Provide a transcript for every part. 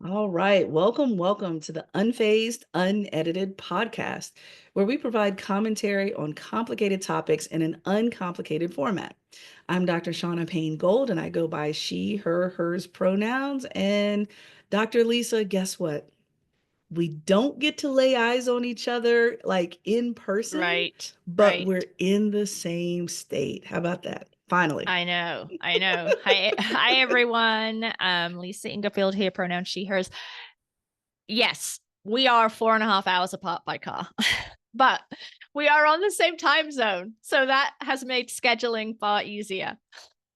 All right. Welcome to the Unfazed, Unedited podcast, where we provide commentary on complicated topics in an uncomplicated format. I'm Dr. Shaunna Payne Gold, and I go by she, her, hers pronouns. And Dr. Lisa, guess what? We don't get to lay eyes on each other like in person, Right, but right. we're in the same state. How about that? Finally. I know, I know. Hi, everyone. Lisa Ingerfield here, pronoun she, hers. Yes, we are 4.5 hours apart by car, but we are on the same time zone. So that has made scheduling far easier.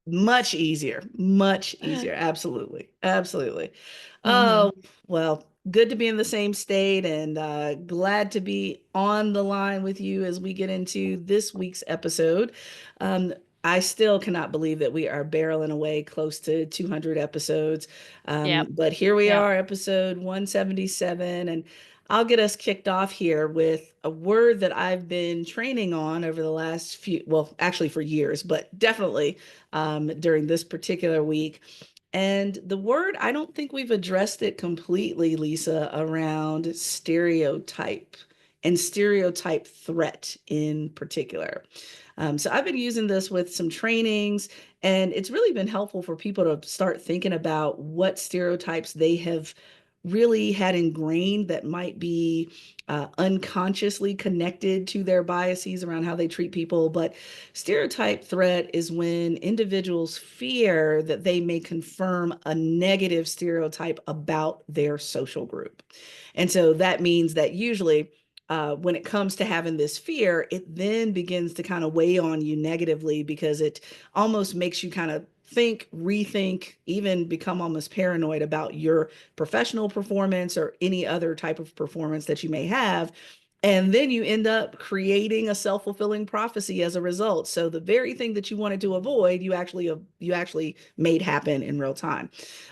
Much easier, much easier. Absolutely. Absolutely. Mm-hmm. Oh, well, good to be in the same state and glad to be on the line with you as we get into this week's episode. Um, I still cannot believe that we are barreling away close to 200 episodes. Yep, But here we yep. are, episode 177. And I'll get us kicked off here with a word that I've been training on over the last few, well, actually for years, but definitely during this particular week. And the word, I don't think we've addressed it completely, Lisa, around stereotype and stereotype threat in particular. So I've been using this with some trainings, and it's really been helpful for people to start thinking about what stereotypes they have really had ingrained that might be unconsciously connected to their biases around how they treat people. But stereotype threat is when individuals fear that they may confirm a negative stereotype about their social group. And so that means that usually when it comes to having this fear, it then begins to kind of weigh on you negatively because it almost makes you kind of think, rethink, even become almost paranoid about your professional performance or any other type of performance that you may have. And then you end up creating a self-fulfilling prophecy as a result. So the very thing that you wanted to avoid, you actually made happen in real time.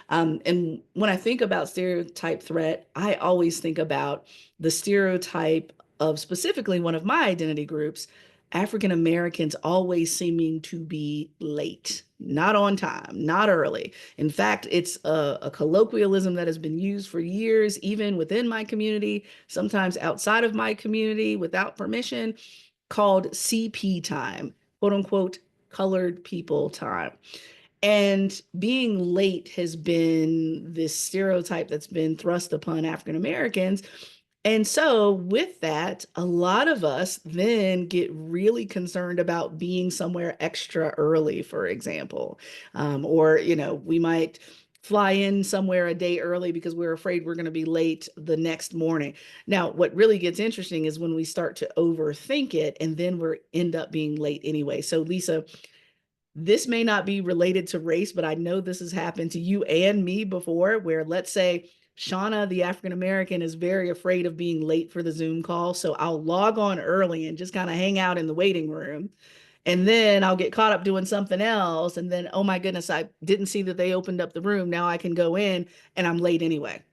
And when I think about stereotype threat, I always think about the stereotype of specifically one of my identity groups, African Americans always seeming to be late, not on time, not early. In fact, it's a colloquialism that has been used for years, even within my community, sometimes outside of my community without permission, called CP time, quote unquote, colored people time. And being late has been this stereotype that's been thrust upon African Americans. And so, with that, a lot of us then get really concerned about being somewhere extra early, for example. Or, we might fly in somewhere a day early because we're afraid we're going to be late the next morning. Now, what really gets interesting is when we start to overthink it and then we end up being late anyway. So, Lisa, this may not be related to race, but I know this has happened to you and me before, where let's say Shaunna, the African American, is very afraid of being late for the Zoom call. So I'll log on early and just kind of hang out in the waiting room. And then I'll get caught up doing something else. And then, oh my goodness, I didn't see that they opened up the room. Now I can go in and I'm late anyway.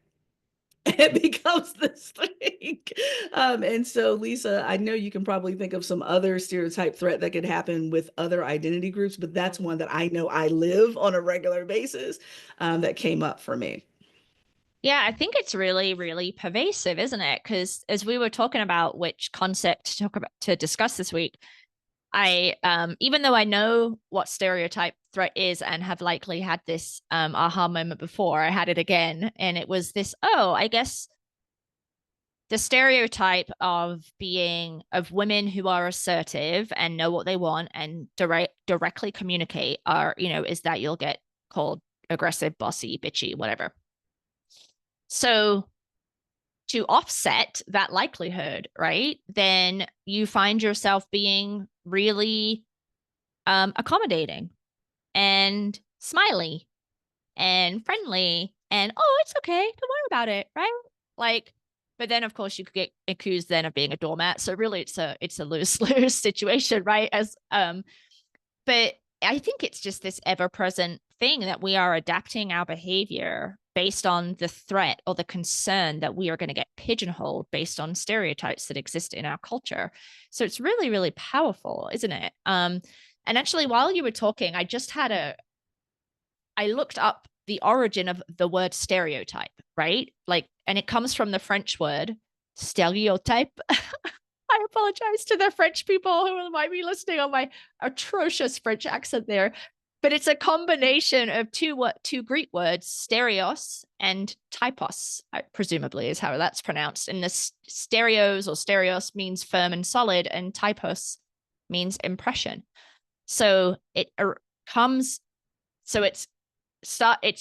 It becomes this thing. And so, Lisa, I know you can probably think of some other stereotype threat that could happen with other identity groups, but that's one that I know I live on a regular basis that came up for me. Yeah, I think it's really, really pervasive, isn't it? Because as we were talking about which concept to talk about to discuss this week, I even though I know what stereotype threat is and have likely had this aha moment before, I had it again, and it was this, oh, I guess the stereotype of women who are assertive and know what they want and directly communicate are, is that you'll get called aggressive, bossy, bitchy, whatever. So to offset that likelihood, right, then you find yourself being really accommodating and smiley and friendly and, oh, it's okay, don't worry about it, right? Like, but then of course you could get accused then of being a doormat. So really it's a lose-lose situation, right? But I think it's just this ever-present thing that we are adapting our behavior based on the threat or the concern that we are going to get pigeonholed based on stereotypes that exist in our culture. So it's really, really powerful, isn't it? And actually, while you were talking, I looked up the origin of the word stereotype, right? Like, and it comes from the French word stereotype. I apologize to the French people who might be listening on my atrocious French accent there. But it's a combination of two Greek words, stereos and typos, presumably is how that's pronounced. And the stereos or stereos means firm and solid, and typos means impression. So it comes, so it's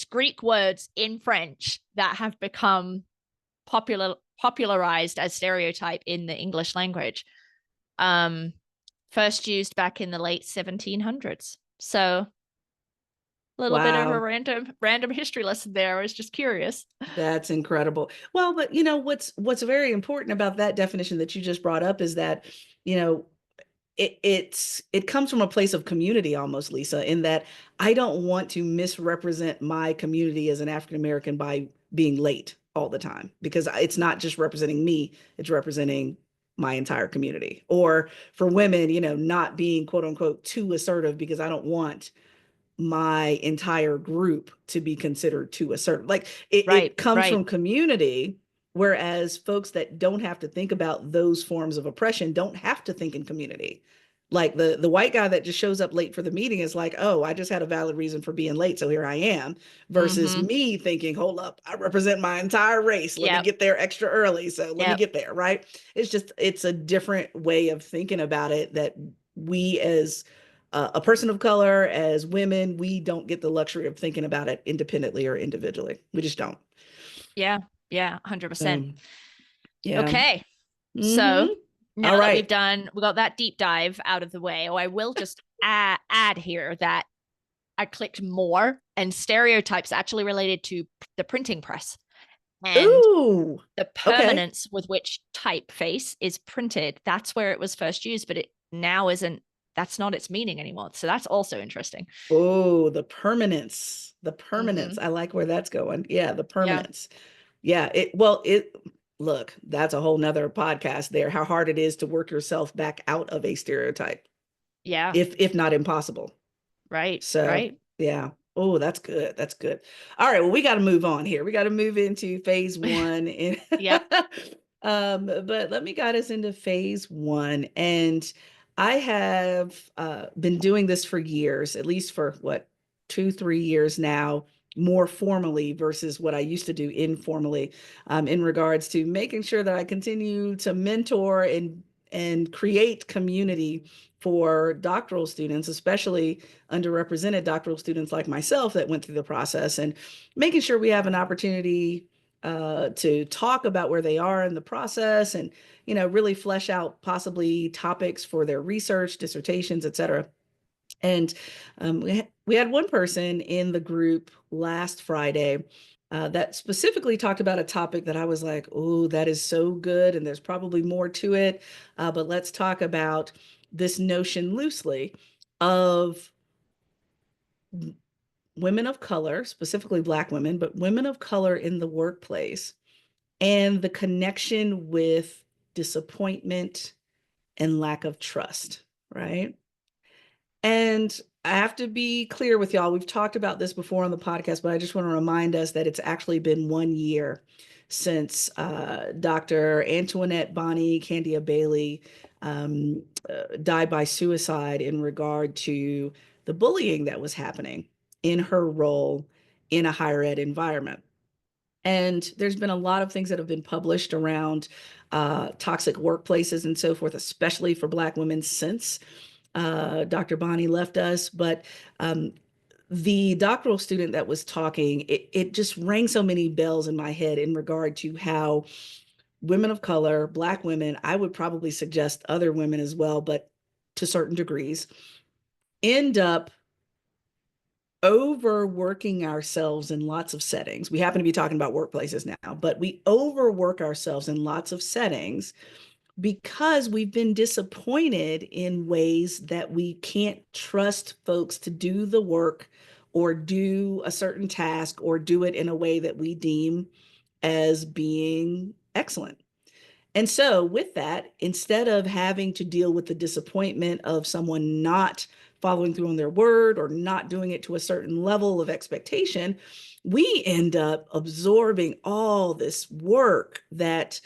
Greek words in French that have become popularized as stereotype in the English language. First used back in the late 1700s. So a little bit of a Wow. random history lesson there. I was just curious. That's incredible. Well, but what's very important about that definition that you just brought up is that, you know, it comes from a place of community almost, Lisa, in that I don't want to misrepresent my community as an African American by being late all the time, because it's not just representing me, it's representing my entire community. Or for women, not being quote unquote too assertive because I don't want my entire group to be considered too assertive. Like it Right, comes right. from community, whereas folks that don't have to think about those forms of oppression don't have to think in community. Like the white guy that just shows up late for the meeting is like, oh, I just had a valid reason for being late, so here I am. Versus Mm-hmm. me thinking, hold up, I represent my entire race. Let me Yep. get there extra early, so let me Yep. get there, right? It's a different way of thinking about it that we as a person of color, as women, we don't get the luxury of thinking about it independently or individually. We just don't. Yeah. Yeah. 100%. Yeah. Okay. So Mm-hmm. All now that right. we got that deep dive out of the way, I will just add here that I clicked more, and stereotypes actually related to the printing press and Ooh. the Okay. permanence with which typeface is printed. That's where it was first used, but it now isn't. That's not its meaning anymore. So that's also interesting. Oh, the permanence. The Mm-hmm. permanence. I like where that's going. Yeah, the Yeah. permanence. Yeah, it look, that's a whole nother podcast there, how hard it is to work yourself back out of a stereotype, Yeah. if not impossible. Right. So Right. yeah. Oh, that's good. That's good. All right. Well, we got to move on here. We got to move into phase one. And Yep. but let me guide us into phase one. And I have been doing this for years, at least for what, 2, 3 years now, more formally versus what I used to do informally, in regards to making sure that I continue to mentor and create community for doctoral students, especially underrepresented doctoral students like myself that went through the process, and making sure we have an opportunity to talk about where they are in the process, and really flesh out possibly topics for their research, dissertations, etc. And we had one person in the group last Friday that specifically talked about a topic that I was like, oh, that is so good. And there's probably more to it. But let's talk about this notion loosely of women of color, specifically Black women, but women of color in the workplace, and the connection with disappointment and lack of trust, right? And I have to be clear with y'all. We've talked about this before on the podcast, but I just want to remind us that it's actually been 1 year since Dr. Antoinette Bonnie Candia Bailey died by suicide in regard to the bullying that was happening in her role in a higher ed environment. And there's been a lot of things that have been published around toxic workplaces and so forth, especially for Black women since Dr. Bonnie left us. But the doctoral student that was talking, it just rang so many bells in my head in regard to how women of color, Black women, I would probably suggest other women as well, but to certain degrees, end up overworking ourselves in lots of settings. We happen to be talking about workplaces now, but we overwork ourselves in lots of settings because we've been disappointed in ways that we can't trust folks to do the work or do a certain task or do it in a way that we deem as being excellent. And so, with that, instead of having to deal with the disappointment of someone not following through on their word or not doing it to a certain level of expectation, we end up absorbing all this work that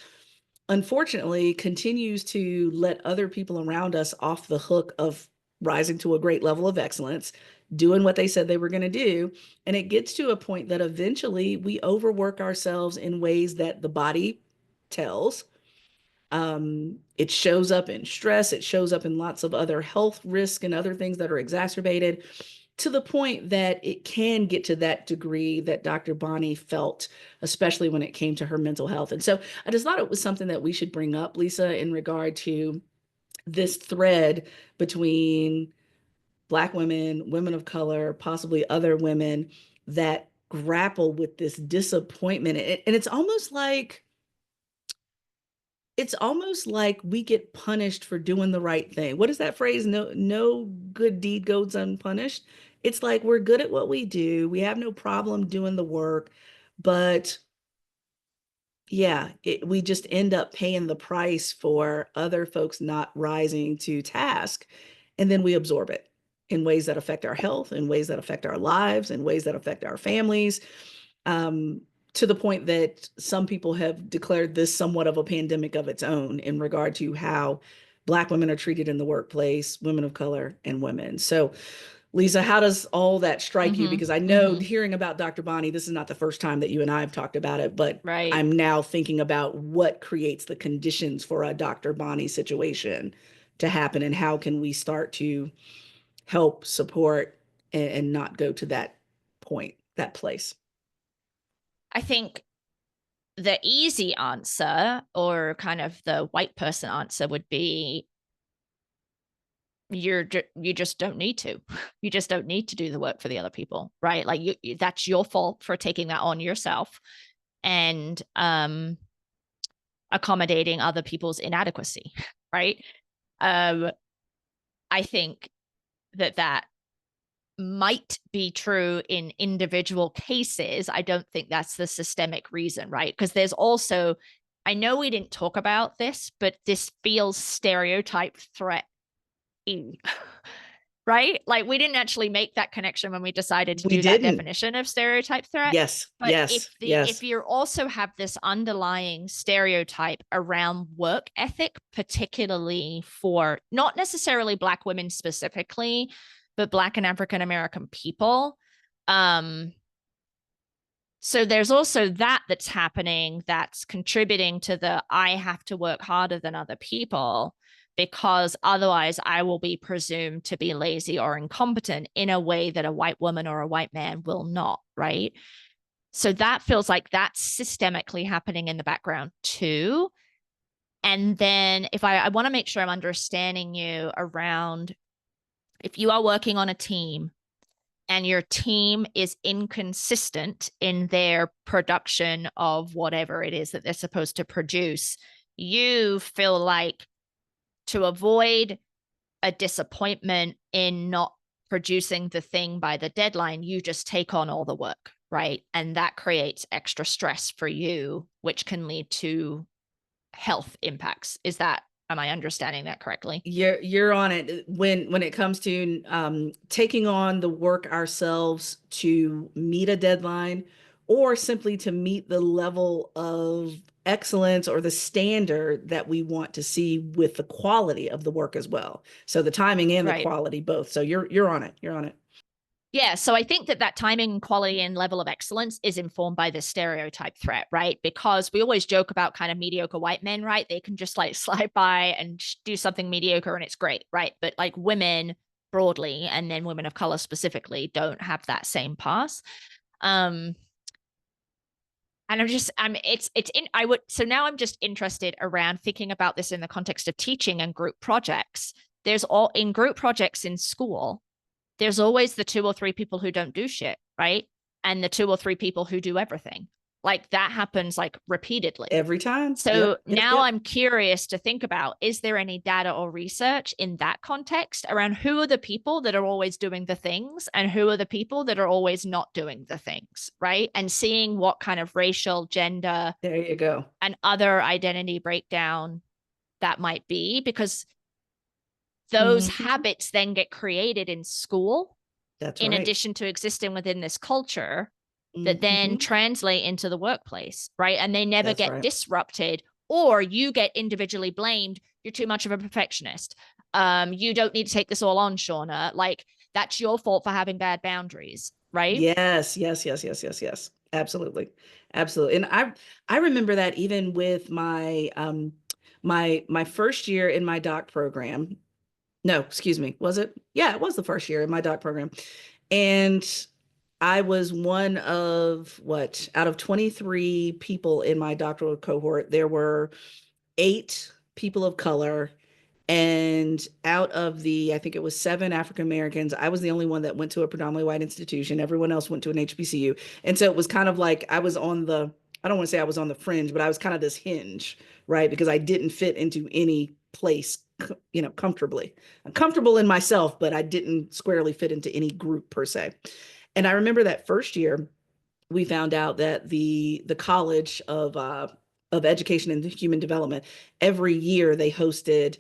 unfortunately continues to let other people around us off the hook of rising to a great level of excellence, doing what they said they were going to do. And it gets to a point that eventually we overwork ourselves in ways that the body tells. It shows up in stress, it shows up in lots of other health risks and other things that are exacerbated to the point that it can get to that degree that Dr. Bonnie felt, especially when it came to her mental health. And so I just thought it was something that we should bring up, Lisa, in regard to this thread between Black women, women of color, possibly other women that grapple with this disappointment. And it's almost like we get punished for doing the right thing. What is that phrase? No good deed goes unpunished. It's like we're good at what we do. We have no problem doing the work, but yeah, we just end up paying the price for other folks not rising to task, and then we absorb it in ways that affect our health, in ways that affect our lives, in ways that affect our families. Um, to the point that some people have declared this somewhat of a pandemic of its own in regard to how Black women are treated in the workplace, women of color, and women. So, Lisa, how does all that strike you? Because I know hearing about Dr. Bonnie, this is not the first time that you and I have talked about it, but Right. I'm now thinking about what creates the conditions for a Dr. Bonnie situation to happen, and how can we start to help support and not go to that point, that place. I think the easy answer, or kind of the white person answer, would be you just don't need to. You just don't need to do the work for the other people, right? Like that's your fault for taking that on yourself and accommodating other people's inadequacy, right? um I think that might be true in individual cases. I don't think that's the systemic reason, right? Because there's also, I know we didn't talk about this, but this feels stereotype threat right? Like we didn't actually make that connection when we decided to We do that didn't. definition of stereotype threat. Yes, But yes, if yes. you also have this underlying stereotype around work ethic, particularly for not necessarily Black women specifically, but Black and African American people, so there's also that's happening that's contributing to the I have to work harder than other people because otherwise I will be presumed to be lazy or incompetent in a way that a white woman or a white man will not, right? So that feels like that's systemically happening in the background too. And then if I want to make sure I'm understanding you around, if you are working on a team and your team is inconsistent in their production of whatever it is that they're supposed to produce, you feel like to avoid a disappointment in not producing the thing by the deadline, you just take on all the work, right? And that creates extra stress for you, which can lead to health impacts. Am I understanding that correctly? You're on it when it comes to taking on the work ourselves to meet a deadline, or simply to meet the level of excellence or the standard that we want to see with the quality of the work as well. So the timing and the Right. quality both. So you're on it. You're on it. Yeah, so I think that timing, quality, and level of excellence is informed by the stereotype threat, right? Because we always joke about kind of mediocre white men, right? They can just like slide by and do something mediocre and it's great, right? But like women broadly, and then women of color specifically, don't have that same pass. Um, and so now I'm just interested around thinking about this in the context of teaching and group projects. There's all in group projects in school, there's always the 2 or 3 people who don't do shit, right? And the 2 or 3 people who do everything. Like that happens like repeatedly. Every time. So Yep, yep, now yep. I'm curious to think about, is there any data or research in that context around who are the people that are always doing the things and who are the people that are always not doing the things, right? And seeing what kind of racial, gender, There you go. and other identity breakdown that might be. Because those Hmm. habits then get created in school That's in right. addition to existing within this culture that then Hmm. translate into the workplace, right? And they never That's get right. disrupted, or you get individually blamed. You're too much of a perfectionist. You don't need to take this all on, Shaunna. Like, that's your fault for having bad boundaries, right? Yes, yes, yes, yes, yes, yes. Absolutely. Absolutely. And I remember that even with my first year in my doc program. No, excuse me. Was it? Yeah, it was the first year in my doc program. And I was one of what, out of 23 people in my doctoral cohort, there were 8 people of color. And out of the, I think it was 7 African Americans, I was the only one that went to a predominantly white institution. Everyone else went to an HBCU. And so it was kind of like I was on the, I don't want to say I was on the fringe, but I was kind of this hinge, right? Because I didn't fit into any place, comfortably. I'm comfortable in myself, but I didn't squarely fit into any group per se. And I remember that first year, we found out that the College of Education and Human Development, every year they hosted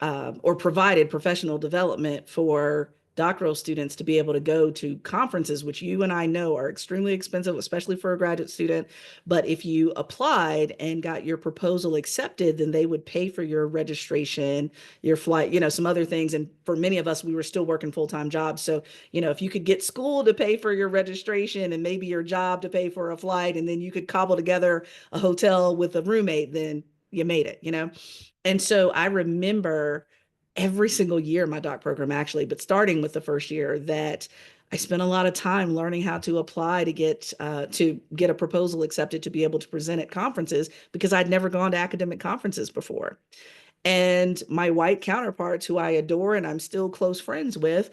or provided professional development for doctoral students to be able to go to conferences, which you and I know are extremely expensive, especially for a graduate student. But if you applied and got your proposal accepted, then they would pay for your registration, your flight, some other things. And for many of us, we were still working full-time jobs. So, if you could get school to pay for your registration and maybe your job to pay for a flight, and then you could cobble together a hotel with a roommate, then you made it. And so I remember every single year in my doc program, actually, but starting with the first year, that I spent a lot of time learning how to apply to get a proposal accepted to be able to present at conferences because I'd never gone to academic conferences before. And my white counterparts, who I adore and I'm still close friends with,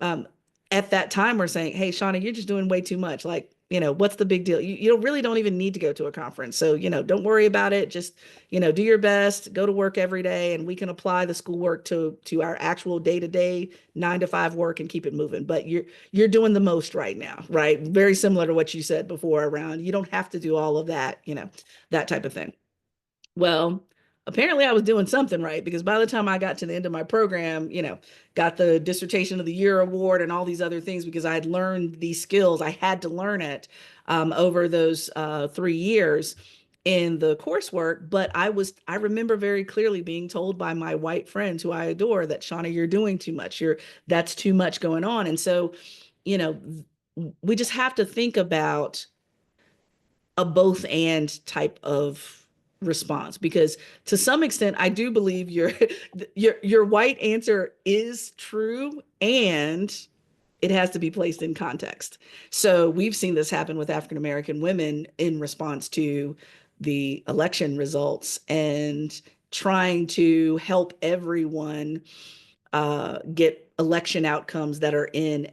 um, at that time were saying, "Hey, Shaunna, you're just doing way too much. Like, what's the big deal? You really don't even need to go to a conference. So, don't worry about it. Just, do your best, go to work every day, and we can apply the schoolwork to our actual day-to-day 9 to 5 work and keep it moving. But you're doing the most right now, right? Very similar to what you said before around you don't have to do all of that, that type of thing." Well, apparently I was doing something right because by the time I got to the end of my program, got the dissertation of the year award and all these other things because I had learned these skills. I had to learn it over those 3 years in the coursework. But I remember very clearly being told by my white friends who I adore that, Shaunna, you're doing too much. That's too much going on. And so, you know, we just have to think about a both and type of response because to some extent I do believe your white answer is true and it has to be placed in context. So we've seen this happen with African American women in response to the election results and trying to help everyone get election outcomes that are in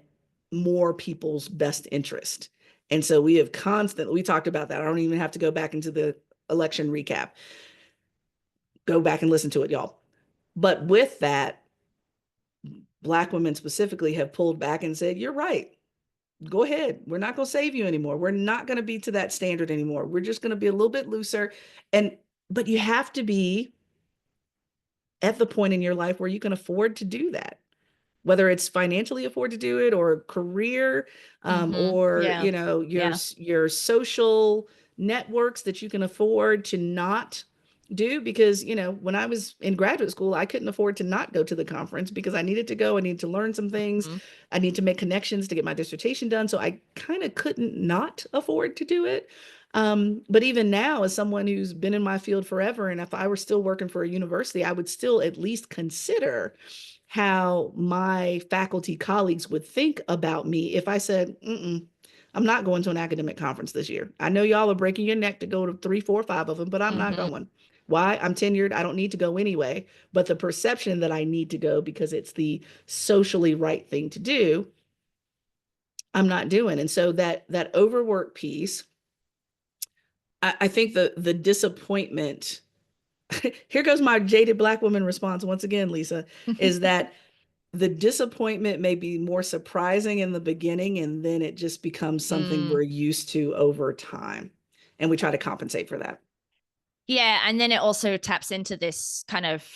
more people's best interest. And so we talked about that. I don't even have to go back into the election recap. Go back and listen to it, y'all. But with that, Black women specifically have pulled back and said, you're right. Go ahead. We're not going to save you anymore. We're not going to be to that standard anymore. We're just going to be a little bit looser. But you have to be at the point in your life where you can afford to do that, whether it's financially afford to do it or career, Mm-hmm. or Yeah. Yeah. your social networks that you can afford to not do. Because when I was in graduate school, I couldn't afford to not go to the conference because I needed to go. I needed to learn some things. Mm-hmm. I need to make connections to get my dissertation done, so I kind of couldn't not afford to do it. But even now, as someone who's been in my field forever, and if I were still working for a university, I would still at least consider how my faculty colleagues would think about me if I said, I'm not going to an academic conference this year. I know y'all are breaking your neck to go to 3, 4, 5 of them, but I'm not Mm-hmm. going. Why? I'm tenured. I don't need to go anyway. But the perception that I need to go because it's the socially right thing to do, I'm not doing. And so that overwork piece, I think the disappointment, here goes my jaded Black woman response once again, Lisa, is that the disappointment may be more surprising in the beginning, and then it just becomes something Mm. we're used to over time. And we try to compensate for that. Yeah, and then it also taps into this kind of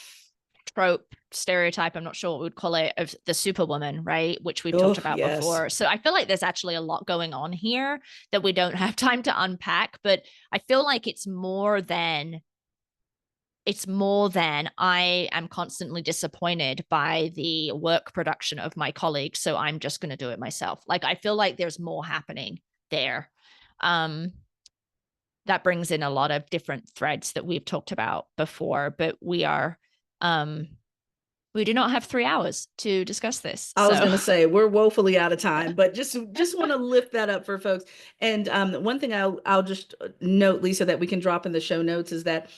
trope stereotype, I'm not sure what we would call it, of the superwoman, right? Which we've talked Oh, about yes. before. So I feel like there's actually a lot going on here that we don't have time to unpack, but I feel like it's more than I am constantly disappointed by the work production of my colleagues, so I'm just going to do it myself. Like, I feel like there's more happening there. Um, that brings in a lot of different threads that we've talked about before, but we do not have 3 hours to discuss this. I was So going to say we're woefully out of time, but just want to lift that up for folks. And one thing I'll just note, Lisa, that we can drop in the show notes is that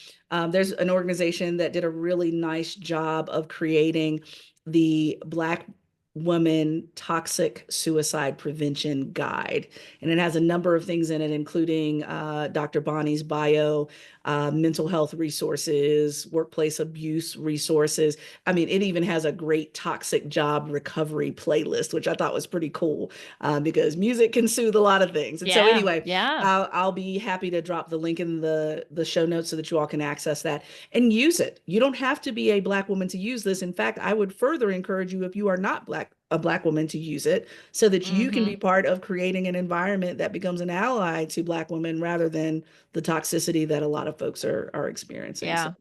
there's an organization that did a really nice job of creating the Black Woman Toxic Suicide Prevention Guide, and it has a number of things in it, including Dr. Bonnie's bio, mental health resources, workplace abuse resources. I mean, it even has a great toxic job recovery playlist, which I thought was pretty cool because music can soothe a lot of things. And so, yeah, anyway, yeah, I'll be happy to drop the link in the show notes so that you all can access that and use it. You don't have to be a Black woman to use this. In fact, I would further encourage you, if you are not a Black woman, to use it so that you can mm-hmm. be part of creating an environment that becomes an ally to Black women rather than the toxicity that a lot of folks are experiencing. So, Yeah,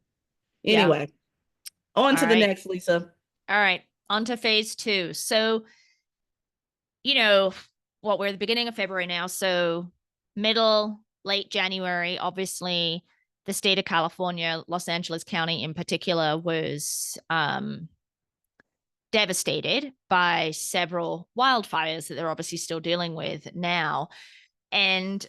yeah. anyway, on All to the right, next, Lisa. all right. On to phase two. So, you know, we're at the beginning of February now. So, late January, obviously, the state of California, Los Angeles County in particular, was devastated by several wildfires that they're obviously still dealing with now. And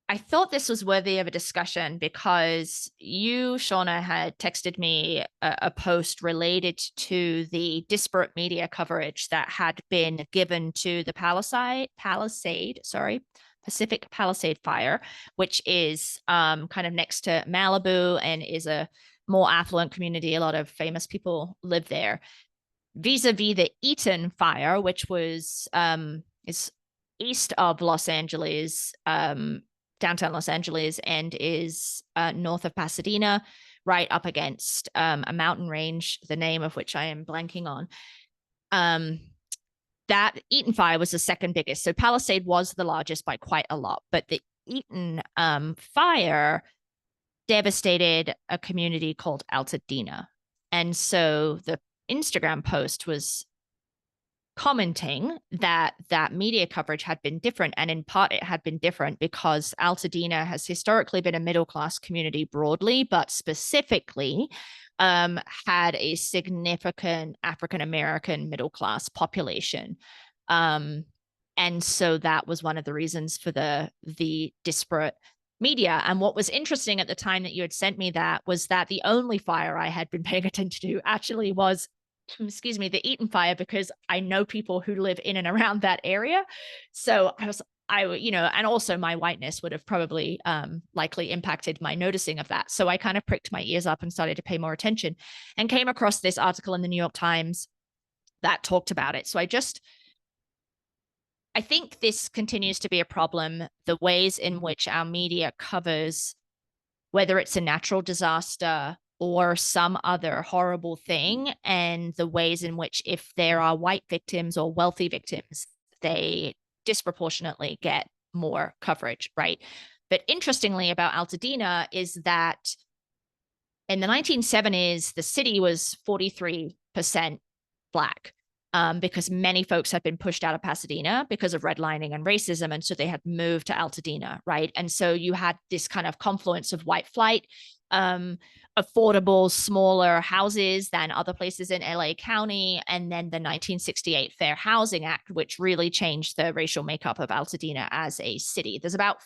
I thought this was worthy of a discussion because you, Shaunna, had texted me a post related to the disparate media coverage that had been given to the Pacific Palisade fire, which is kind of next to Malibu and is a more affluent community. A lot of famous people live there. Vis-a-vis the Eaton Fire, which is east of Los Angeles, downtown Los Angeles, and is north of Pasadena, right up against a mountain range, the name of which I am blanking on. That Eaton Fire was the second biggest. So Palisade was the largest by quite a lot, but the Eaton fire devastated a community called Altadena. And so the Instagram post was commenting that media coverage had been different, and in part it had been different because Altadena has historically been a middle class community broadly, but specifically had a significant African American middle class population, and so that was one of the reasons for the disparate media. And what was interesting at the time that you had sent me that was that the only fire I had been paying attention to actually was, excuse me, the Eaton Fire, because I know people who live in and around that area. So and also my whiteness would have probably likely impacted my noticing of that. So I kind of pricked my ears up and started to pay more attention and came across this article in the New York Times that talked about it. So I think this continues to be a problem, the ways in which our media covers, whether it's a natural disaster or some other horrible thing, and the ways in which, if there are white victims or wealthy victims, they disproportionately get more coverage, right? But interestingly about Altadena is that in the 1970s, the city was 43% Black. Because many folks had been pushed out of Pasadena because of redlining and racism. And so they had moved to Altadena, right? And so you had this kind of confluence of white flight, affordable, smaller houses than other places in LA County, and then the 1968 Fair Housing Act, which really changed the racial makeup of Altadena as a city. There's about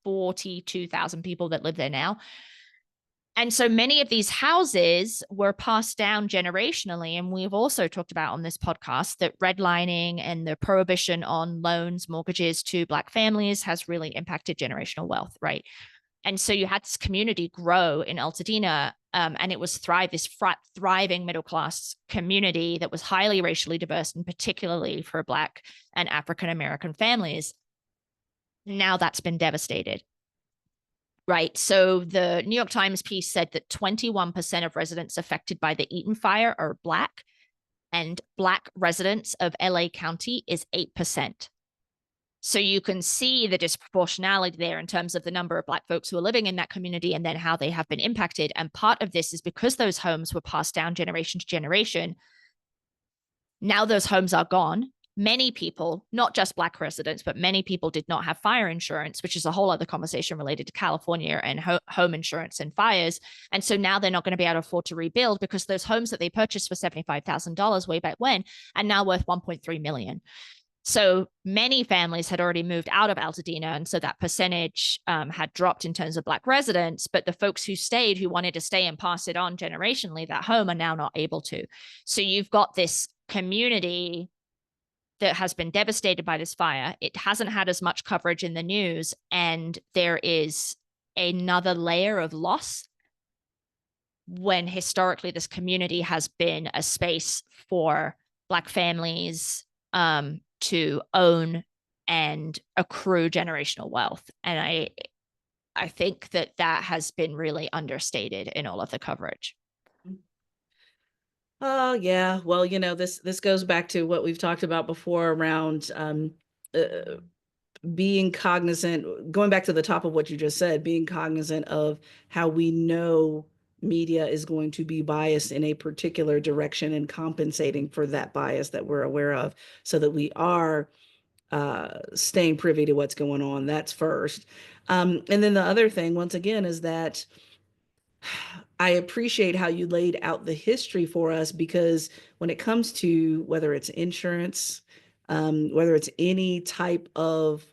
42,000 people that live there now. And so many of these houses were passed down generationally. And we've also talked about on this podcast that redlining and the prohibition on loans, mortgages to Black families has really impacted generational wealth, right? And so you had this community grow in Altadena, and it was this thriving middle class community that was highly racially diverse, and particularly for Black and African American families. Now that's been devastated. Right. So the New York Times piece said that 21% of residents affected by the Eaton Fire are Black, and Black residents of LA County is 8%. So you can see the disproportionality there in terms of the number of Black folks who are living in that community and then how they have been impacted. And part of this is because those homes were passed down generation to generation. Now those homes are gone. Many people, not just Black residents, but many people did not have fire insurance, which is a whole other conversation related to California and home insurance and fires. And so now they're not going to be able to afford to rebuild because those homes that they purchased for $75,000 way back when are now worth 1.3 million. So many families had already moved out of Altadena, and so that percentage had dropped in terms of Black residents. But the folks who stayed, who wanted to stay and pass it on generationally, that home, are now not able to. So you've got this community that has been devastated by this fire. It hasn't had as much coverage in the news, and there is another layer of loss when historically this community has been a space for Black families to own and accrue generational wealth. And I think that that has been really understated in all of the coverage. Oh yeah, well, this goes back to what we've talked about before around uh, being cognizant, going back to the top of what you just said, being cognizant of how we know media is going to be biased in a particular direction and compensating for that bias that we're aware of so that we are staying privy to what's going on. That's first. And then the other thing, once again, is that I appreciate how you laid out the history for us because when it comes to whether it's insurance, whether it's any type of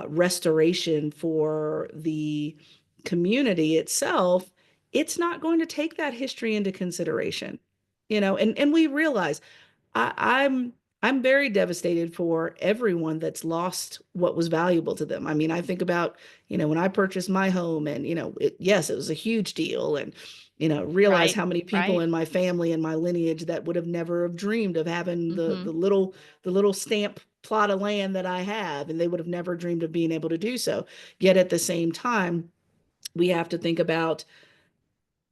restoration for the community itself, it's not going to take that history into consideration. And we realize I'm I'm very devastated for everyone that's lost what was valuable to them. I mean, I think about, when I purchased my home and, yes, it was a huge deal and, realize Right. how many people Right. in my family and my lineage that would have never have dreamed of having the Mm-hmm. the little stamp plot of land that I have, and they would have never dreamed of being able to do so. Yet at the same time, we have to think about,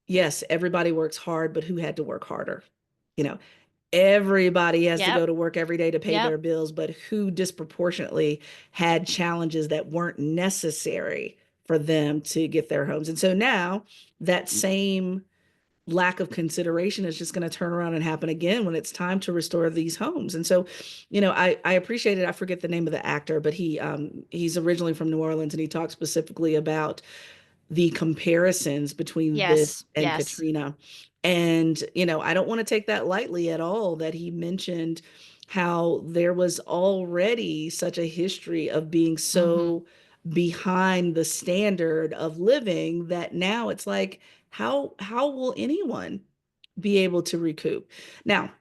yes, everybody works hard, but who had to work harder? You know, everybody has to Yep. go to work every day to pay Yep. their bills, but who disproportionately had challenges that weren't necessary for them to get their homes? And so now that same lack of consideration is just going to turn around and happen again when it's time to restore these homes. And so, I appreciate it. I forget the name of the actor, but he's originally from New Orleans, and he talked specifically about the comparisons between this Yes. and Yes. Katrina. And, I don't want to take that lightly at all that he mentioned how there was already such a history of being Mm-hmm. so behind the standard of living that now it's like, how will anyone be able to recoup? Now,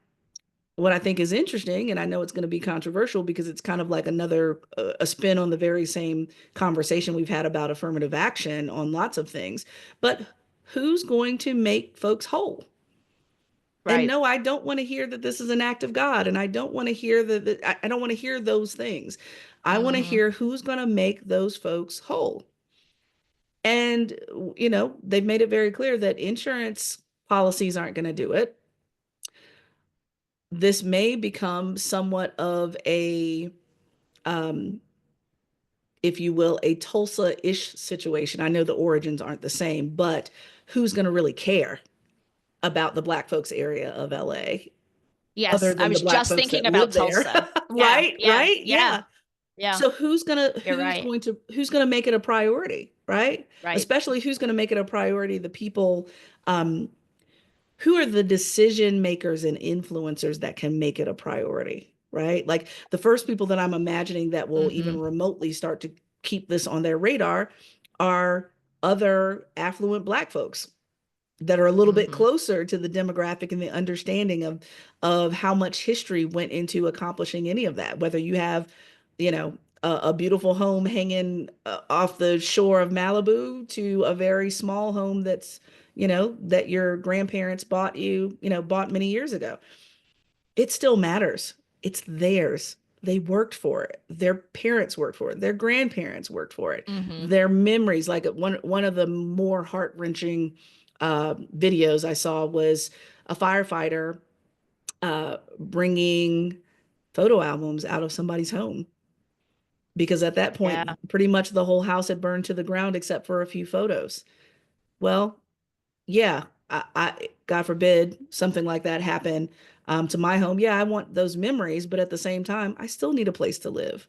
what I think is interesting, and I know it's going to be controversial because it's kind of like another a spin on the very same conversation we've had about affirmative action on lots of things, but who's going to make folks whole? And Right. no, I don't want to hear that this is an act of God, and I don't want to hear that I don't want to hear those things. I want to Mm-hmm. hear who's going to make those folks whole. And they've made it very clear that insurance policies aren't going to do it. This may become somewhat of a um, if you will, a Tulsa-ish situation. I know the origins aren't the same, but who's going to really care about the Black folks area of LA other Yes. I than the was Black just folks thinking that about live there? Tulsa. Yeah. Right? Yeah. Right? Yeah. Yeah. Yeah. So who's gonna You're who's right. going to who's gonna make it a priority, right? Right. Especially who's gonna make it a priority, the people um, who are the decision makers and influencers that can make it a priority, right? Like the first people that I'm imagining that will Mm-hmm. even remotely start to keep this on their radar are other affluent Black folks that are a little bit Mm-hmm. closer to the demographic and the understanding of how much history went into accomplishing any of that. Whether you have, a beautiful home hanging off the shore of Malibu to a very small home that's, that your grandparents bought many years ago. It still matters. It's theirs. they worked for it. Their parents worked for it. Their grandparents worked for it. Mm-hmm. Their memories, like one of the more heart-wrenching videos I saw was a firefighter bringing photo albums out of somebody's home because at that Yeah. point, pretty much the whole house had burned to the ground except for a few photos. Well, yeah, God forbid something like that happen to my home. Yeah, I want those memories, but at the same time, I still need a place to live.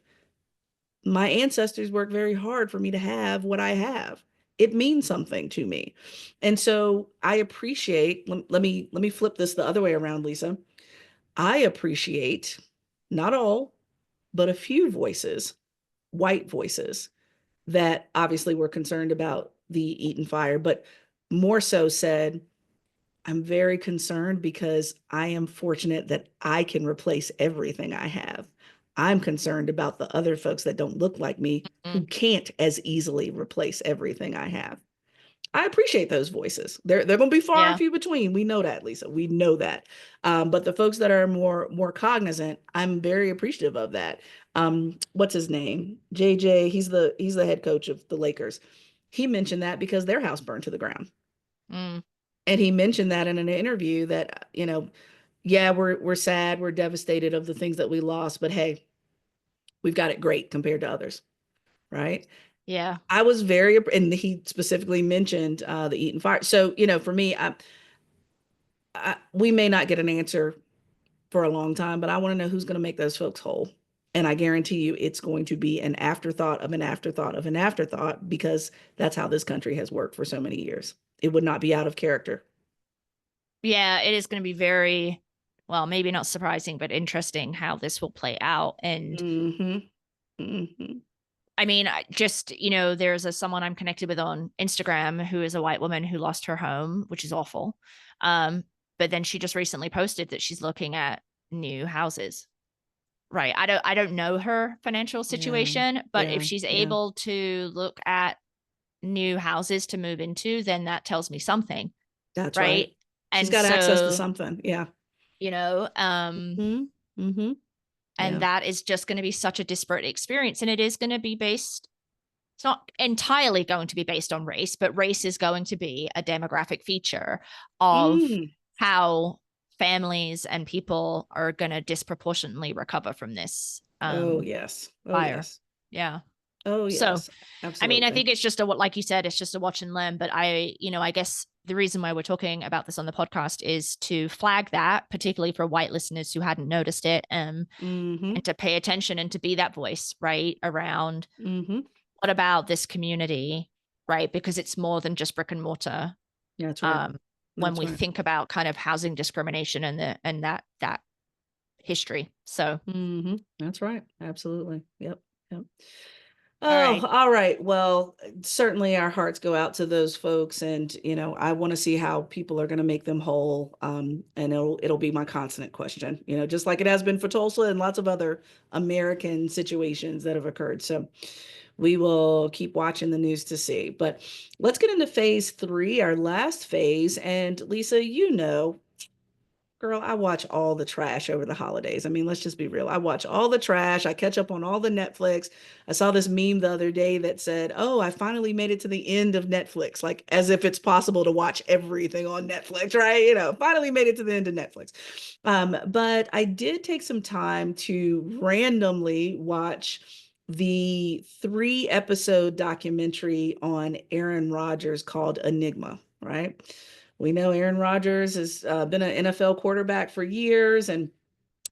My ancestors worked very hard for me to have what I have. It means something to me. And so I appreciate, let me flip this the other way around, Lisa. I appreciate not all, but a few voices, white voices that obviously were concerned about the Eaton fire, but more so said, I'm very concerned because I am fortunate that I can replace everything I have. I'm concerned about the other folks that don't look like me Mm. who can't as easily replace everything I have. I appreciate those voices. They're going to be far and Yeah. few between. We know that, Lisa. We know that. But the folks that are more cognizant, I'm very appreciative of that. What's his name? JJ. He's the head coach of the Lakers. He mentioned that because their house burned to the ground. Mm. And he mentioned that in an interview that, yeah, we're sad, we're devastated of the things that we lost, but hey, we've got it great compared to others, right? Yeah. I was and he specifically mentioned the Eaton Fire. So, for me, we may not get an answer for a long time, but I want to know who's going to make those folks whole. And I guarantee you it's going to be an afterthought of an afterthought of an afterthought because that's how this country has worked for so many years. It would not be out of character. Yeah, it is going to be very, well, maybe not surprising, but interesting how this will play out. And Mm-hmm. Mm-hmm. I mean, just, there's someone I'm connected with on Instagram who is a white woman who lost her home, which is awful. Um, but then she just recently posted that she's looking at new houses. Right. I don't know her financial Yeah. situation, but if Yeah. she's Yeah. able to look at new houses to move into, then that tells me something, That's right? right. She's And got access to so, something. Yeah. you know, um, Mm-hmm. Mm-hmm. and Yeah. that is just going to be such a disparate experience. And it is going to be based, it's not entirely going to be based on race, but race is going to be a demographic feature of Mm. how families and people are going to disproportionately recover from this Oh, yes. Oh, fire. yes. Yeah. Oh, So, yes. I mean, I Absolutely. think it's just like you said, it's just a watch and learn. But I guess the reason why we're talking about this on the podcast is to flag that, particularly for white listeners who hadn't noticed it, Mm-hmm. and to pay attention and to be that voice, right? Around Mm-hmm. what about this community, right? Because it's more than just brick and mortar. That's right. Um, when That's we right. think about kind of housing discrimination and that history. So, Mm-hmm. That's right. Absolutely. Yep. Yep. all Oh, right. all right. Well, certainly our hearts go out to those folks, and I want to see how people are going to make them whole. And it'll be my constant question. Just like it has been for Tulsa and lots of other American situations that have occurred. So we will keep watching the news to see. But let's get into phase three, our last phase. And Lisa, girl, I watch all the trash over the holidays. I mean, let's just be real. I watch all the trash. I catch up on all the Netflix. I saw this meme the other day that said, "Oh, I finally made it to the end of Netflix," like as if it's possible to watch everything on Netflix, right? Finally made it to the end of Netflix. But I did take some time to randomly watch the 3-episode documentary on Aaron Rodgers called Enigma, right? We know Aaron Rodgers has been an NFL quarterback for years, and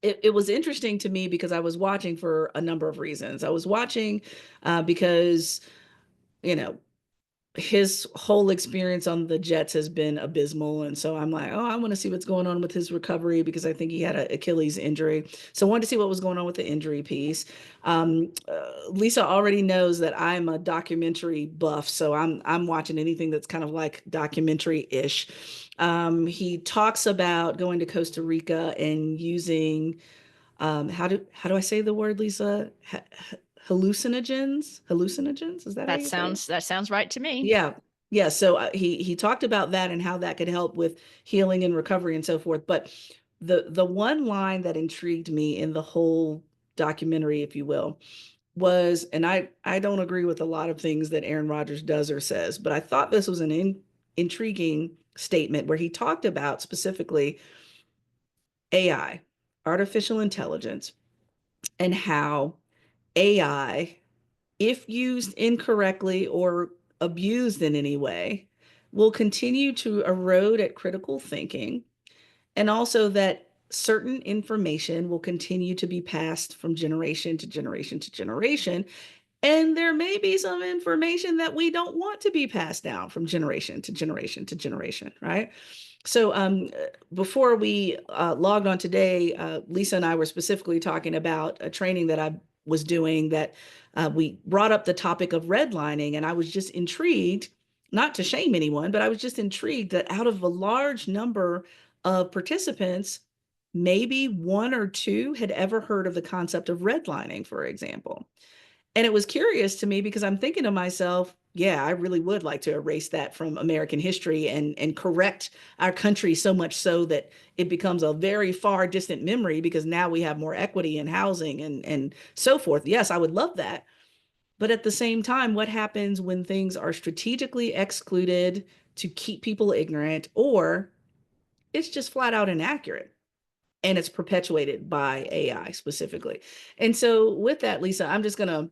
it was interesting to me because I was watching for a number of reasons. I was watching because, you know, his whole experience on the Jets has been abysmal. And so I'm like, oh, I want to see what's going on with his recovery because I think he had an Achilles injury. So I wanted to see what was going on with the injury piece. Lisa already knows that I'm a documentary buff, so I'm watching anything that's kind of like documentary-ish. He talks about going to Costa Rica and using how do I say the word, Lisa? Hallucinogens? Hallucinogens? Is that how That you say it? sounds right to me. Yeah. Yeah. So he talked about that and how that could help with healing and recovery and so forth. But the one line that intrigued me in the whole documentary, if you will, was, and I don't agree with a lot of things that Aaron Rodgers does or says, but I thought this was an intriguing statement where he talked about specifically AI, artificial intelligence, and how AI, if used incorrectly or abused in any way, will continue to erode at critical thinking, and also that certain information will continue to be passed from generation to generation to generation. And there may be some information that we don't want to be passed down from generation to generation to generation, right? So before we logged on today, Lisa and I were specifically talking about a training that I was doing that we brought up the topic of redlining, and I was just intrigued, not to shame anyone, but I was just intrigued that out of a large number of participants, maybe one or two had ever heard of the concept of redlining, for example. And it was curious to me because I'm thinking to myself, yeah, I really would like to erase that from American history and correct our country so much so that it becomes a very far distant memory because now we have more equity in housing and so forth. Yes, I would love that. But at the same time, what happens when things are strategically excluded to keep people ignorant, or it's just flat out inaccurate? And it's perpetuated by AI specifically. And so, with that, Lisa, I'm just going to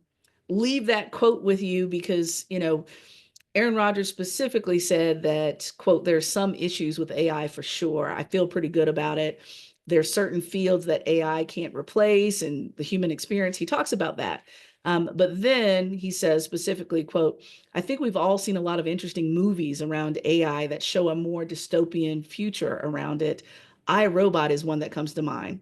leave that quote with you because, Aaron Rodgers specifically said that, quote, there's some issues with AI for sure. I feel pretty good about it. There's certain fields that AI can't replace and the human experience. He talks about that. But then he says specifically, quote, I think we've all seen a lot of interesting movies around AI that show a more dystopian future around it. I, Robot is one that comes to mind.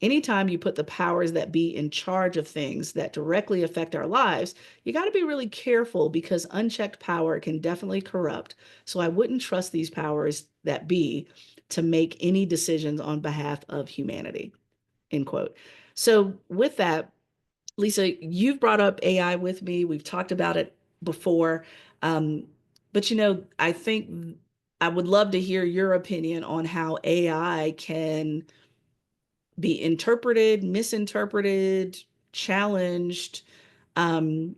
Anytime you put the powers that be in charge of things that directly affect our lives, you got to be really careful because unchecked power can definitely corrupt. So I wouldn't trust these powers that be to make any decisions on behalf of humanity, end quote. So with that, Lisa, you've brought up AI with me. We've talked about it before. Um, but I think I would love to hear your opinion on how AI can be interpreted, misinterpreted, challenged, um,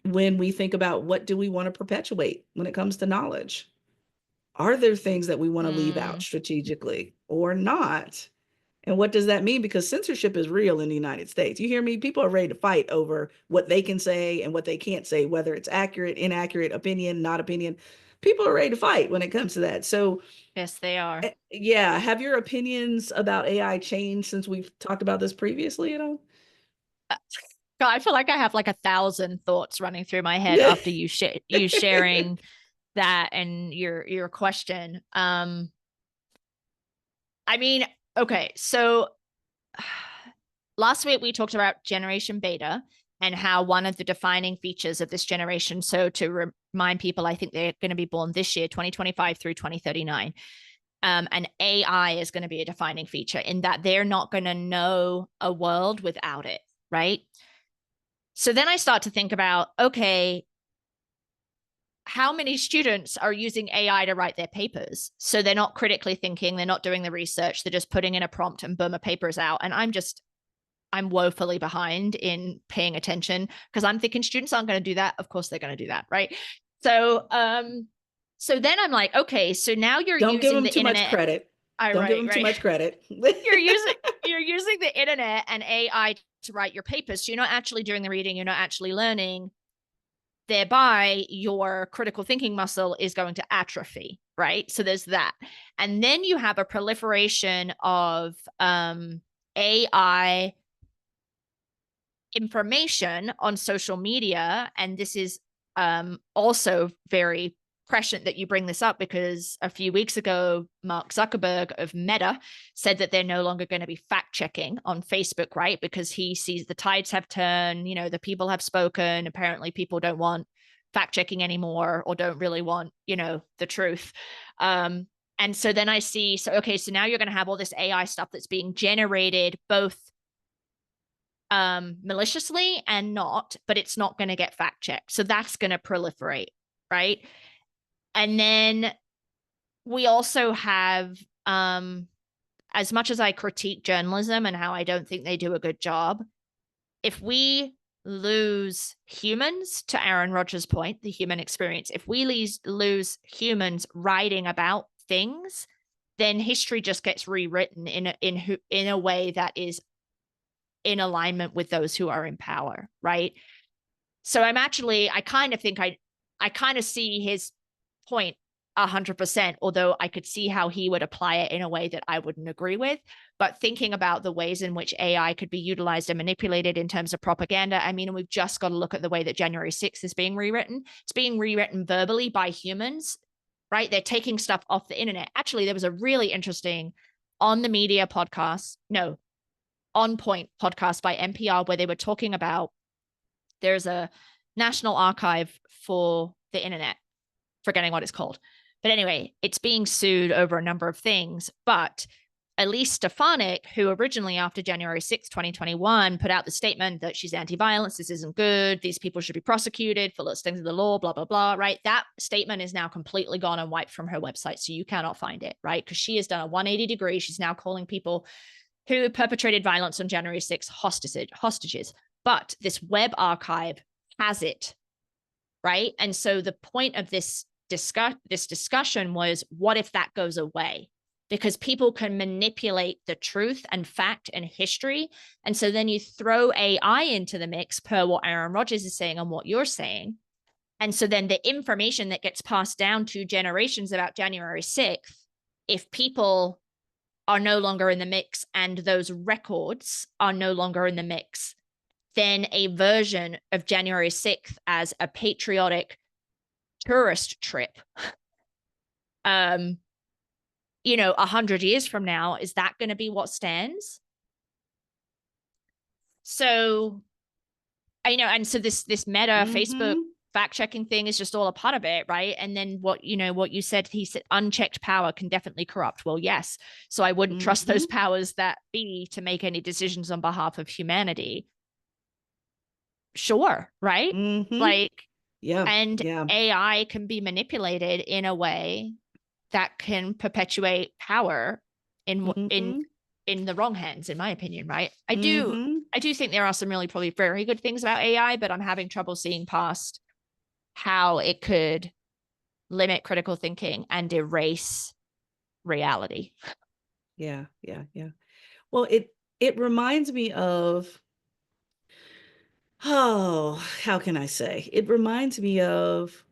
when we think about what do we want to perpetuate when it comes to knowledge. Are there things that we want to leave out Mm. strategically or not? And what does that mean? Because censorship is real in the United States. You hear me? People are ready to fight over what they can say and what they can't say, whether it's accurate, inaccurate, opinion, not opinion. People are ready to fight when it comes to that. So, Yes, they are. yeah, have your opinions about AI changed since we've talked about this previously, God, I feel like I have like 1,000 thoughts running through my head after you sharing that and your question. I mean, okay, so last week we talked about generation beta and how one of the defining features of this generation. So to remind people, I think they're going to be born this year, 2025 through 2039. And AI is going to be a defining feature in that they're not going to know a world without it, right? So then I start to think about, okay, how many students are using AI to write their papers? So they're not critically thinking, they're not doing the research, they're just putting in a prompt and boom, a paper is out. And I'm woefully behind in paying attention because I'm thinking students aren't going to do that. Of course they're going to do that, right? So so then I'm like, okay, so now you're Don't give using them the too much internet. credit. I Don't give right, them too right. much credit. You're using you're using the internet and AI to write your papers. So you're not actually doing the reading, you're not actually learning. Thereby, your critical thinking muscle is going to atrophy, right? So there's that. And then you have a proliferation of AI information on social media. And this is also very prescient that you bring this up because a few weeks ago, Mark Zuckerberg of Meta said that they're no longer going to be fact checking on Facebook, right? Because he sees the tides have turned, the people have spoken. Apparently, people don't want fact checking anymore or don't really want, the truth. And so then I see, so, okay, so now you're going to have all this AI stuff that's being generated both maliciously and not, but it's not going to get fact checked. So that's going to proliferate, right? And then we also have as much as I critique journalism and how I don't think they do a good job, if we lose humans, to Aaron Rodgers' point, the human experience, if we lose humans writing about things, then history just gets rewritten in a way that is in alignment with those who are in power, right? So I kind of think I kind of see his point 100%, although I could see how he would apply it in a way that I wouldn't agree with. But thinking about the ways in which AI could be utilized and manipulated in terms of propaganda, I mean, we've just got to look at the way that January 6th is being rewritten. It's being rewritten verbally by humans, right? They're taking stuff off the internet. Actually, there was a really interesting On the Media podcast, no, On Point podcast by NPR, where they were talking about there's a national archive for the internet, forgetting what it's called. But anyway, it's being sued over a number of things. But Elise Stefanik, who originally after January 6, 2021, put out the statement that she's anti-violence, this isn't good, these people should be prosecuted for things of the law, blah, blah, blah, right? That statement is now completely gone and wiped from her website. So you cannot find it, right? Because she has done a 180 degree. She's now calling people who perpetrated violence on January 6 hostages. But this web archive has it, right? And so the point of this discussion was, what if that goes away? Because people can manipulate the truth and fact and history. And so then you throw AI into the mix, per what Aaron Rodgers is saying and what you're saying. And so then the information that gets passed down to generations about January 6th, if people are no longer in the mix and those records are no longer in the mix, then a version of January 6th as a patriotic tourist trip, 100 years from now, is that going to be what stands? So, and so this meta Facebook fact-checking thing is just all a part of it, right? And then what you said, he said unchecked power can definitely corrupt. Well, yes. So I wouldn't trust those powers that be to make any decisions on behalf of humanity. Sure, right? AI can be manipulated in a way that can perpetuate power in the wrong hands, in my opinion, right? I do think there are some really probably very good things about AI, but I'm having trouble seeing past how it could limit critical thinking and erase reality. Yeah. Well, it reminds me of, how can I say? It reminds me of,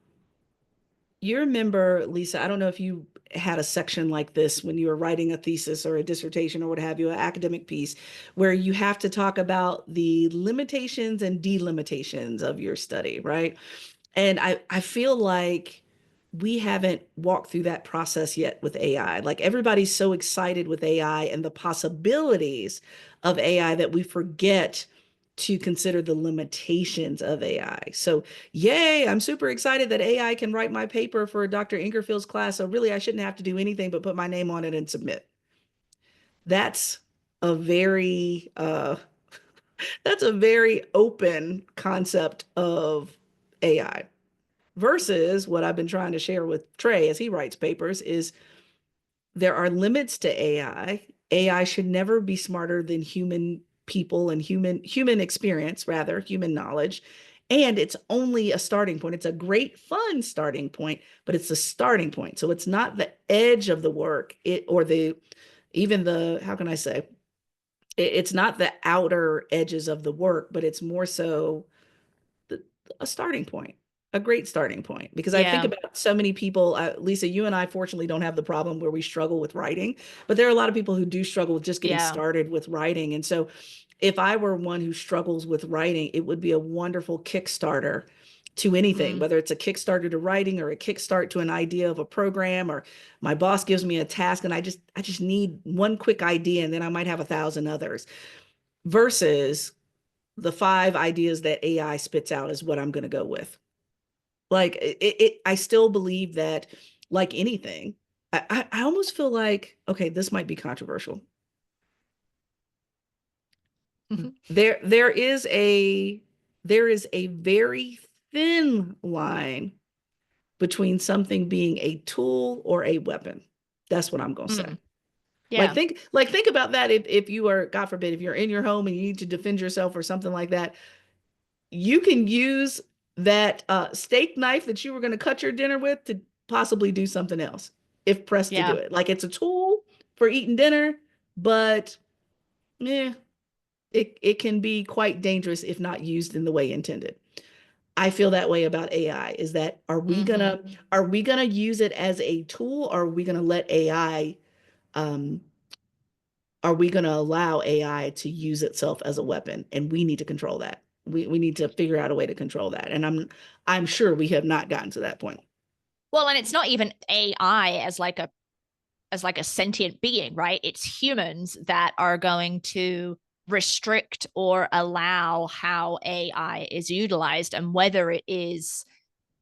you remember, Lisa, I don't know if you had a section like this when you were writing a thesis or a dissertation or what have you, an academic piece, where you have to talk about the limitations and delimitations of your study, right? And I feel like we haven't walked through that process yet with AI. Like everybody's so excited with AI and the possibilities of AI that we forget to consider the limitations of AI. So, yay, I'm super excited that AI can write my paper for Dr. Ingerfield's class. So really, I shouldn't have to do anything but put my name on it and submit. That's a very that's a very open concept of AI versus what I've been trying to share with Trey as he writes papers is there are limits to AI. AI should never be smarter than human people and human experience, rather, human knowledge. And it's only a starting point. It's a great, fun starting point, but it's a starting point. So it's not the edge of the work, how can I say? It's not the outer edges of the work, but it's more so a starting point, a great starting point. Because I think about so many people, Lisa, you and I fortunately don't have the problem where we struggle with writing, but there are a lot of people who do struggle with just getting started with writing. And so if I were one who struggles with writing, it would be a wonderful Kickstarter to anything, whether it's a Kickstarter to writing or a kickstart to an idea of a program, or my boss gives me a task and I just need one quick idea and then I might have 1,000 others, versus the 5 ideas that AI spits out is what I'm going to go with. Like I still believe that, like anything, I almost feel like, okay, this might be controversial. There is a very thin line between something being a tool or a weapon. That's what I'm going to say. Yeah. Think about that. If you are, God forbid, if you're in your home and you need to defend yourself or something like that, you can use that steak knife that you were going to cut your dinner with to possibly do something else if pressed to do Yeah. it. Like it's a tool for eating dinner, but yeah, it can be quite dangerous if not used in the way intended. I feel that way about AI is that Mm-hmm. are we gonna use it as a tool or are we gonna let AI um are we gonna allow AI to use itself as a weapon? And we need to control that. We need to figure out a way to control that. And I'm sure we have not gotten to that point. Well, and it's not even AI as like a sentient being, right? It's humans that are going to restrict or allow how AI is utilized and whether it is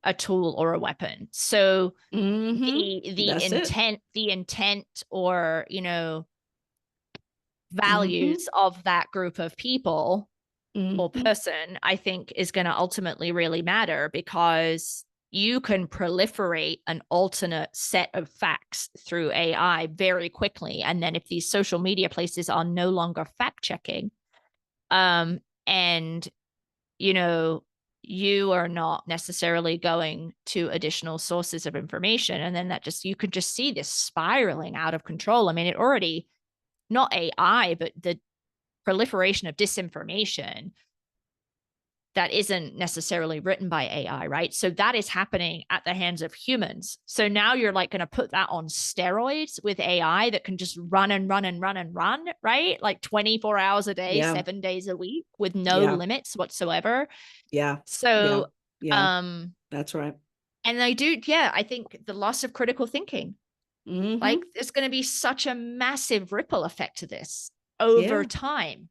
a tool or a weapon. So Mm-hmm. That's it. the intent or, you know, Mm-hmm. values of that group of people or Mm-hmm. person, I think is going to ultimately really matter because you can proliferate an alternate set of facts through AI very quickly. And then if these social media places are no longer fact checking, and you know, you are not necessarily going to additional sources of information. And then that just, you could just see this spiraling out of control. I mean, it already, not AI, but the proliferation of disinformation that isn't necessarily written by AI, right? So that is happening at the hands of humans. So now you're like going to put that on steroids with AI that can just run and run and run and run, right? Like 24 hours a day, Yeah. 7 days a week with no Yeah. limits whatsoever. Yeah. Yeah. So, Yeah. um, That's right. and I do, yeah, I think the loss of critical thinking, Mm-hmm. like there's going to be such a massive ripple effect to this over Yeah. time.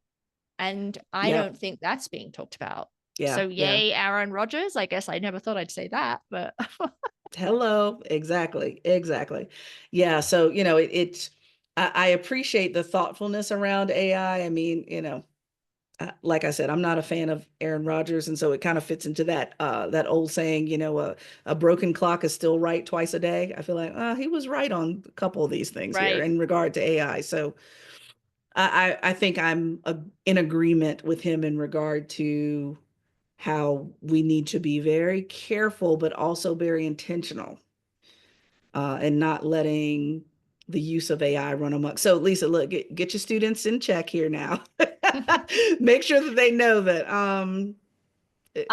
And I Yeah. don't think that's being talked about. Yeah. So Yeah. yay, Aaron Rodgers. I guess I never thought I'd say that, but Hello. Exactly. Exactly. Yeah. So, I appreciate the thoughtfulness around AI. I mean, like I said, I'm not a fan of Aaron Rodgers, and so it kind of fits into that old saying, a broken clock is still right twice a day. I feel like he was right on a couple of these things here right. in regard to AI. So I think in agreement with him in regard to how we need to be very careful, but also very intentional, and not letting the use of AI run amok. So, Lisa, look, get your students in check here now. Make sure that they know that I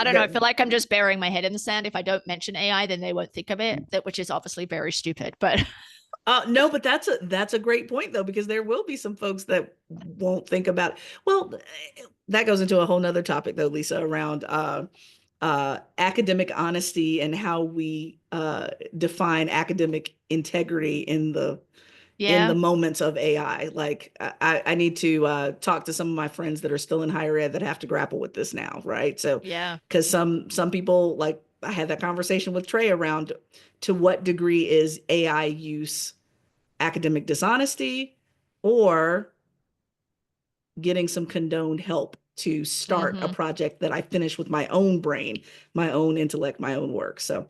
don't know. I that feel like I'm just burying my head in the sand. If I don't mention AI, then they won't think of it, that which is obviously very stupid. But no, but that's a great point though, because there will be some folks that won't think about it. Well, that goes into a whole nother topic though, Lisa, around academic honesty and how we define academic integrity in the yeah, moments of AI. Like I need to talk to some of my friends that are still in higher ed that have to grapple with this now, right? So, yeah. because some people, like I had that conversation with Trey around to what degree is AI use academic dishonesty or getting some condoned help to start a Mm-hmm. project that I finish with my own brain, my own intellect, my own work. So,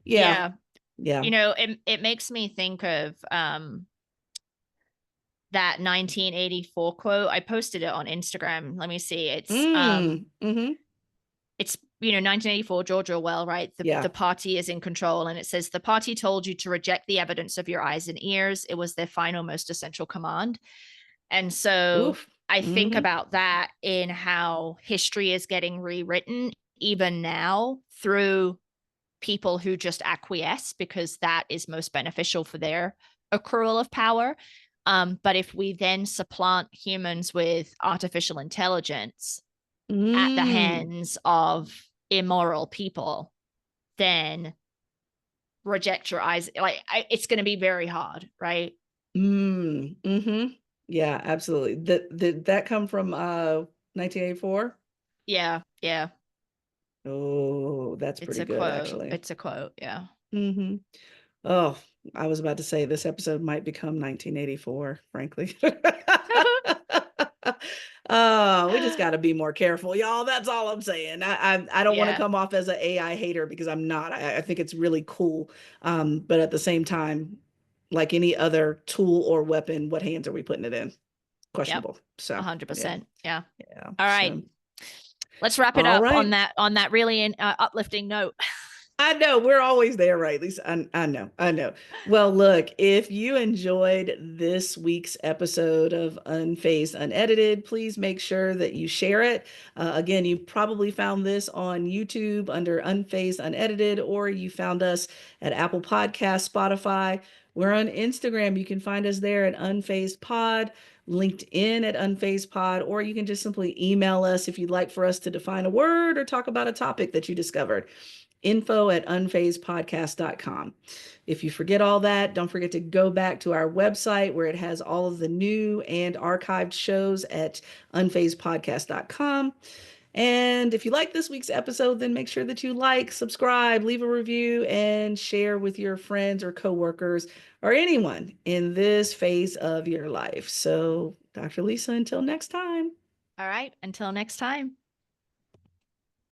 yeah, Yeah. yeah. You know, it makes me think of that 1984 quote. I posted it on Instagram. Let me see. Mm-hmm. It's 1984, George Orwell, right? The Yeah. party is in control, and it says the party told you to reject the evidence of your eyes and ears. It was their final most essential command. And so Oof. I think Mm-hmm. about that in how history is getting rewritten even now through people who just acquiesce because that is most beneficial for their accrual of power. But if we then supplant humans with artificial intelligence at the Mm. hands of immoral people, then reject your eyes. It's going to be very hard, right? Mm. Mm-hmm. Yeah, absolutely. Did that come from 1984? Yeah, yeah. Oh, that's It's pretty a good quote. actually. It's a quote. Yeah. Mm-hmm. Oh, I was about to say this episode might become 1984, frankly. Oh, we just got to be more careful, y'all. That's all I'm saying. I don't want to Yeah. come off as an AI hater because I'm not. I think it's really cool, but at the same time, like any other tool or weapon, what hands are we putting it in? Yep. Questionable. So yeah, 100%. Yeah. yeah. All right. So Let's wrap it all up right. on that really uplifting note. I know we're always there, right? At least I know, I know. Well, look, if you enjoyed this week's episode of Unfazed Unedited, please make sure that you share it. Again, you probably found this on YouTube under Unfazed Unedited, or you found us at Apple Podcasts, Spotify. We're on Instagram. You can find us there at Unfazed Pod, LinkedIn at Unfazed Pod, or you can just simply email us if you'd like for us to define a word or talk about a topic that you discovered. info@unfazedpodcast.com. If you forget all that, don't forget to go back to our website where it has all of the new and archived shows at unfazedpodcast.com. And if you like this week's episode, then make sure that you like, subscribe, leave a review, and share with your friends or coworkers or anyone in this phase of your life. So, Dr. Lisa, until next time. All right. Until next time.